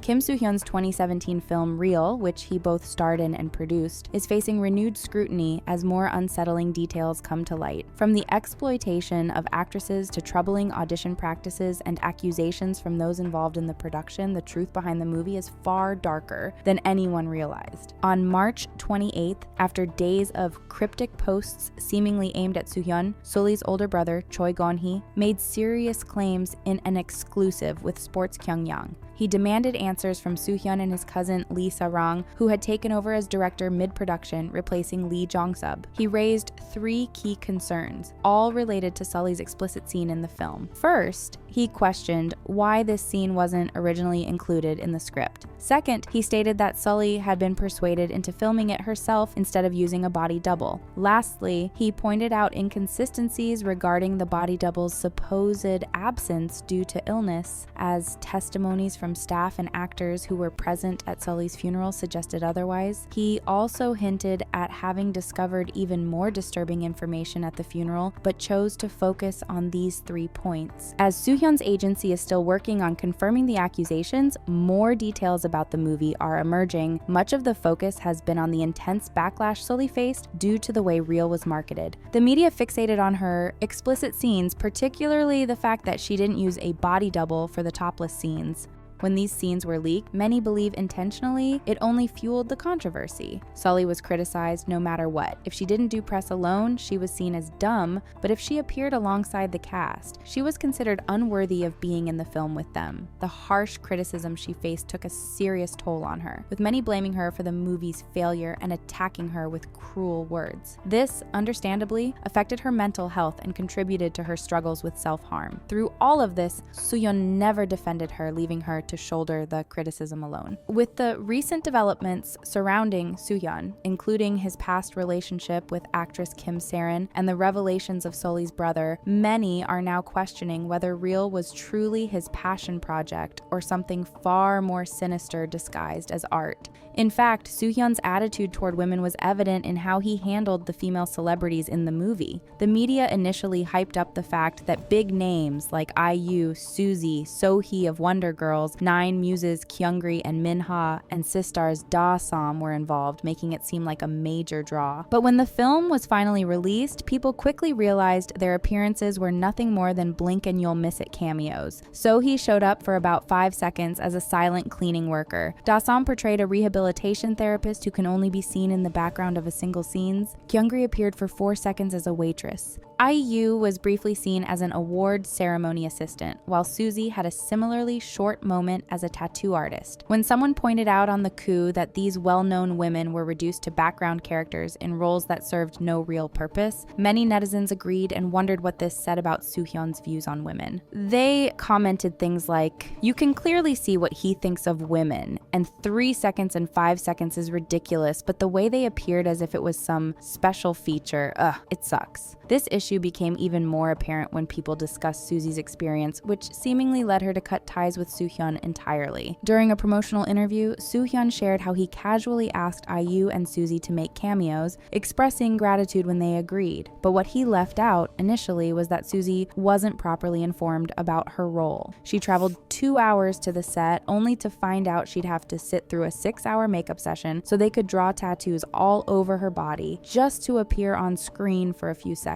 Kim Soohyun's 2017 film Real, which he both starred in and produced, is facing renewed scrutiny as more unsettling details come to light. From the exploitation of actresses to troubling audition practices and accusations from those involved in the production, the truth behind the movie is far darker than anyone realized. On March 28th, after days of cryptic posts seemingly aimed at Soohyun, Sully's older brother, Choi Gon-hee, made serious claims in an exclusive with Sports Pyongyang. He demanded answers from Soohyun and his cousin Lee Sa-rang, who had taken over as director mid-production, replacing Lee Jong-sub. He raised 3 key concerns, all related to Sully's explicit scene in the film. First, he questioned why this scene wasn't originally included in the script. Second, he stated that Sully had been persuaded into filming it herself instead of using a body double. Lastly, he pointed out inconsistencies regarding the body double's supposed absence due to illness, as testimonies from staff and actors who were present at Sully's funeral suggested otherwise. He also hinted at having discovered even more disturbing information at the funeral, but chose to focus on these 3 points. As Soohyun's agency is still working on confirming the accusations, more details about the movie are emerging. Much of the focus has been on the intense backlash Sully faced due to the way Real was marketed. The media fixated on her explicit scenes, particularly the fact that she didn't use a body double for the topless scenes. When these scenes were leaked, many believe intentionally, it only fueled the controversy. Sully was criticized no matter what. If she didn't do press alone, she was seen as dumb, but if she appeared alongside the cast, she was considered unworthy of being in the film with them. The harsh criticism she faced took a serious toll on her, with many blaming her for the movie's failure and attacking her with cruel words. This, understandably, affected her mental health and contributed to her struggles with self-harm. Through all of this, Soohyun never defended her, leaving her to shoulder the criticism alone. With the recent developments surrounding Soohyun, including his past relationship with actress Kim Saran and the revelations of Sully's brother, many are now questioning whether Real was truly his passion project or something far more sinister disguised as art. In fact, Soohyun's attitude toward women was evident in how he handled the female celebrities in the movie. The media initially hyped up the fact that big names like IU, Suzy, Sohee of Wonder Girls, Nine Muses Kyungri and Minha, and Sistar's Da Sam were involved, making it seem like a major draw. But when the film was finally released, people quickly realized their appearances were nothing more than blink and you'll miss it cameos. Sohee showed up for about 5 seconds as a silent cleaning worker. Da Sam portrayed a rehabilitation therapist who can only be seen in the background of a single scene. Kyungri appeared for 4 seconds as a waitress. IU was briefly seen as an award ceremony assistant, while Suzy had a similarly short moment as a tattoo artist. When someone pointed out on the coup that these well-known women were reduced to background characters in roles that served no real purpose, many netizens agreed and wondered what this said about Soohyun's views on women. They commented things like, "You can clearly see what he thinks of women, and 3 seconds and 5 seconds is ridiculous, but the way they appeared as if it was some special feature, it sucks." This issue became even more apparent when people discussed Suzy's experience, which seemingly led her to cut ties with Soohyun entirely. During a promotional interview, Soohyun shared how he casually asked IU and Suzy to make cameos, expressing gratitude when they agreed. But what he left out initially was that Suzy wasn't properly informed about her role. She traveled 2 hours to the set, only to find out she'd have to sit through a 6-hour makeup session so they could draw tattoos all over her body just to appear on screen for a few seconds.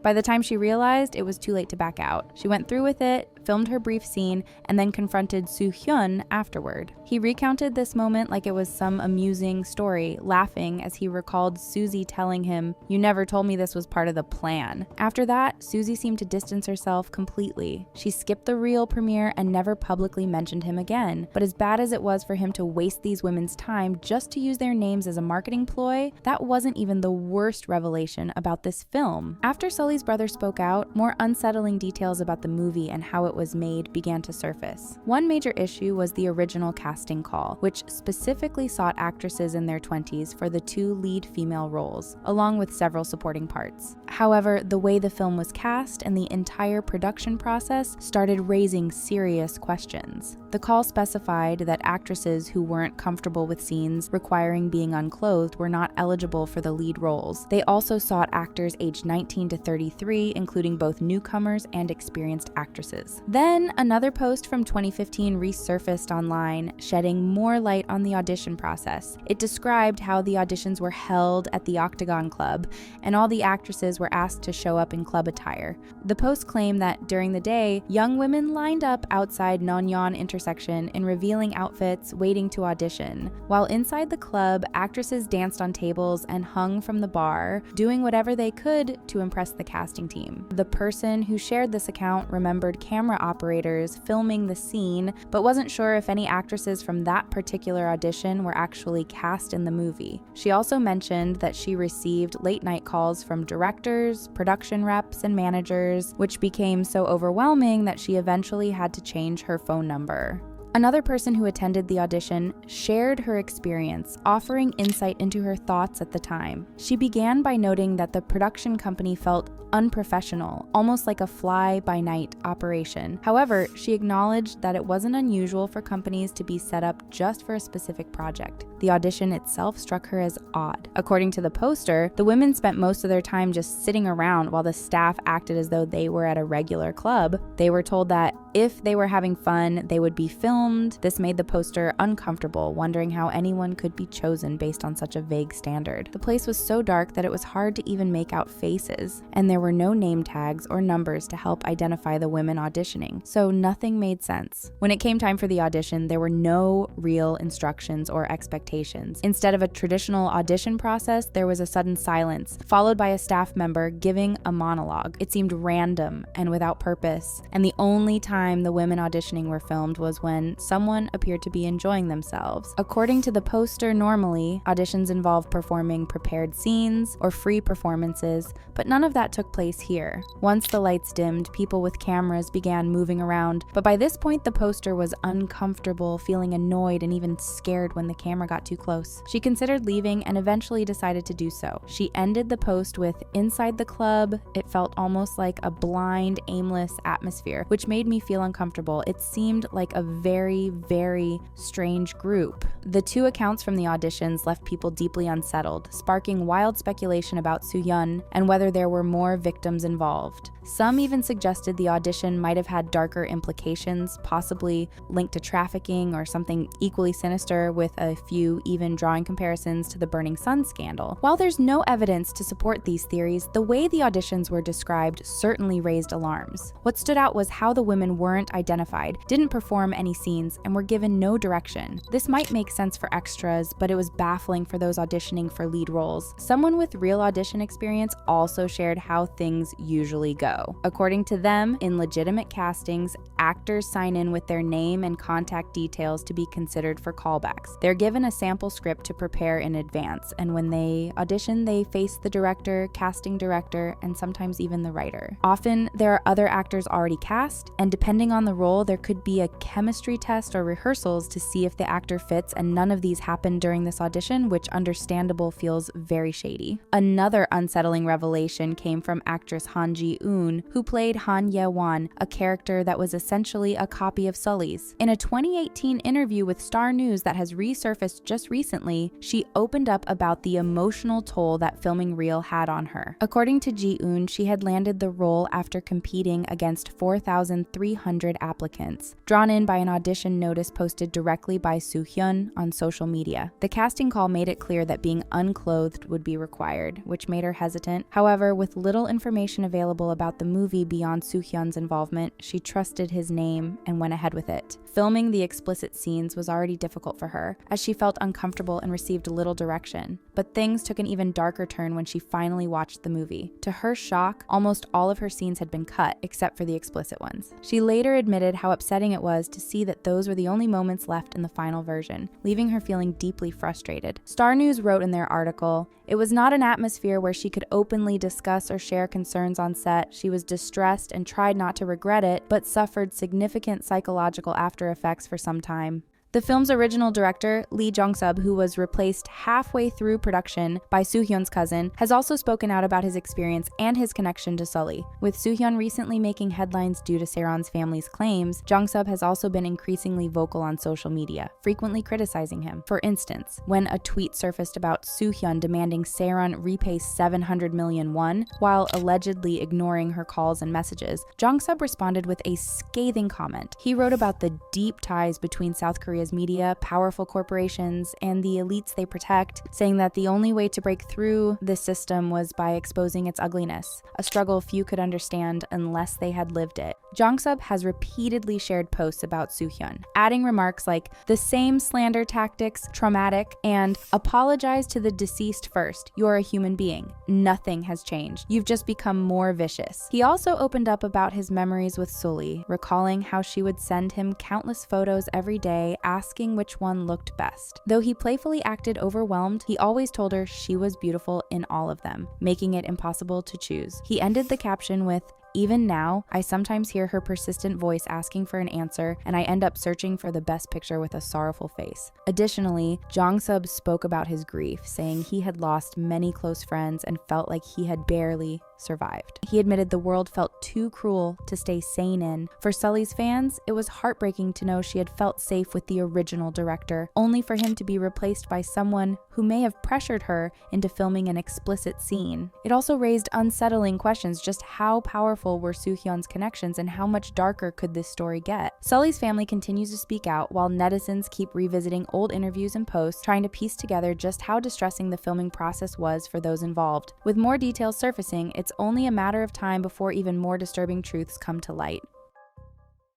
By the time she realized, it was too late to back out. She went through with it, filmed her brief scene, and then confronted Soohyun afterward. He recounted this moment like it was some amusing story, laughing as he recalled Suzy telling him, "You never told me this was part of the plan." After that, Suzy seemed to distance herself completely. She skipped the Real premiere and never publicly mentioned him again. But as bad as it was for him to waste these women's time just to use their names as a marketing ploy, that wasn't even the worst revelation about this film. After Sully's brother spoke out, more unsettling details about the movie and how it was made began to surface. One major issue was the original casting call, which specifically sought actresses in their 20s for the 2 lead female roles, along with several supporting parts. However, the way the film was cast and the entire production process started raising serious questions. The call specified that actresses who weren't comfortable with scenes requiring being unclothed were not eligible for the lead roles. They also sought actors aged 19 to 33, including both newcomers and experienced actresses. Then, another post from 2015 resurfaced online, shedding more light on the audition process. It described how the auditions were held at the Octagon Club, and all the actresses were asked to show up in club attire. The post claimed that during the day, young women lined up outside Nonyeon intersection in revealing outfits, waiting to audition. While inside the club, actresses danced on tables and hung from the bar, doing whatever they could to impress the casting team. The person who shared this account remembered camera operators filming the scene, but wasn't sure if any actresses from that particular audition were actually cast in the movie. She also mentioned that she received late-night calls from directors, production reps, and managers, which became so overwhelming that she eventually had to change her phone number. Another person who attended the audition shared her experience, offering insight into her thoughts at the time. She began by noting that the production company felt unprofessional, almost like a fly-by-night operation. However, she acknowledged that it wasn't unusual for companies to be set up just for a specific project. The audition itself struck her as odd. According to the poster, the women spent most of their time just sitting around while the staff acted as though they were at a regular club. They were told that if they were having fun, they would be filmed. This made the poster uncomfortable, wondering how anyone could be chosen based on such a vague standard. The place was so dark that it was hard to even make out faces, and there were no name tags or numbers to help identify the women auditioning, so nothing made sense. When it came time for the audition, there were no real instructions or expectations. Instead of a traditional audition process, there was a sudden silence, followed by a staff member giving a monologue. It seemed random and without purpose, and the only time the women auditioning were filmed was when someone appeared to be enjoying themselves. According to the poster, normally, auditions involve performing prepared scenes or free performances, but none of that took place here. Once the lights dimmed, people with cameras began moving around, but by this point the poster was uncomfortable, feeling annoyed and even scared when the camera got too close. She considered leaving and eventually decided to do so. She ended the post with, "Inside the club, it felt almost like a blind, aimless atmosphere, which made me feel uncomfortable. It seemed like a very, very strange group." The two accounts from the auditions left people deeply unsettled, sparking wild speculation about Soohyun and whether there were more victims involved. Some even suggested the audition might have had darker implications, possibly linked to trafficking or something equally sinister, with a few even drawing comparisons to the Burning Sun scandal. While there's no evidence to support these theories, the way the auditions were described certainly raised alarms. What stood out was how the women weren't identified, didn't perform any scenes, and were given no direction. This might make sense for extras, but it was baffling for those auditioning for lead roles. Someone with real audition experience also shared how things usually go. According to them, in legitimate castings, actors sign in with their name and contact details to be considered for callbacks. They're given a sample script to prepare in advance, and when they audition, they face the director, casting director, and sometimes even the writer. Often, there are other actors already cast, and depending on the role, there could be a chemistry test or rehearsals to see if the actor fits, and none of these happened during this audition, which understandable feels very shady. Another unsettling revelation came from actress Han Jieun, who played Han Jieun, a character that was essentially a copy of Sully's. In a 2018 interview with Star News that has resurfaced just recently, she opened up about the emotional toll that filming Real had on her. According to Jieun, she had landed the role after competing against 4,300 applicants, drawn in by an audition notice posted directly by Soohyun on social media. The casting call made it clear that being unclothed would be required, which made her hesitant. However, with little information available about the movie beyond Soohyun's involvement, she trusted his name and went ahead with it. Filming the explicit scenes was already difficult for her, as she felt uncomfortable and received little direction. But things took an even darker turn when she finally watched the movie. To her shock, almost all of her scenes had been cut, except for the explicit ones. She later admitted how upsetting it was to see that those were the only moments left in the final version, leaving her feeling deeply frustrated. Star News wrote in their article, "It was not an atmosphere where she could openly discuss or share concerns on set. She was distressed and tried not to regret it, but suffered significant psychological after effects for some time. The film's original director, Lee Jong-sub, who was replaced halfway through production by Soohyun's cousin, has also spoken out about his experience and his connection to Sully. With Soohyun recently making headlines due to Saeron's family's claims, Jong-sub has also been increasingly vocal on social media, frequently criticizing him. For instance, when a tweet surfaced about Soohyun demanding Saeron repay 700 million won while allegedly ignoring her calls and messages, Jong-sub responded with a scathing comment. He wrote about the deep ties between South Korea's media, powerful corporations, and the elites they protect, saying that the only way to break through this system was by exposing its ugliness, a struggle few could understand unless they had lived it. Jong-sub has repeatedly shared posts about Soohyun, adding remarks like, "The same slander tactics, traumatic," and "Apologize to the deceased first. You're a human being. Nothing has changed. You've just become more vicious." He also opened up about his memories with Suzy, recalling how she would send him countless photos every day, asking which one looked best. Though he playfully acted overwhelmed, he always told her she was beautiful in all of them, making it impossible to choose. He ended the caption with, "Even now, I sometimes hear her persistent voice asking for an answer, and I end up searching for the best picture with a sorrowful face." Additionally, Jong-sub spoke about his grief, saying he had lost many close friends and felt like he had barely survived. He admitted the world felt too cruel to stay sane in. For Sully's fans, it was heartbreaking to know she had felt safe with the original director, only for him to be replaced by someone who may have pressured her into filming an explicit scene. It also raised unsettling questions: just how powerful were Soohyun's connections and how much darker could this story get? Sully's family continues to speak out while netizens keep revisiting old interviews and posts, trying to piece together just how distressing the filming process was for those involved. With more details surfacing, it's only a matter of time before even more disturbing truths come to light.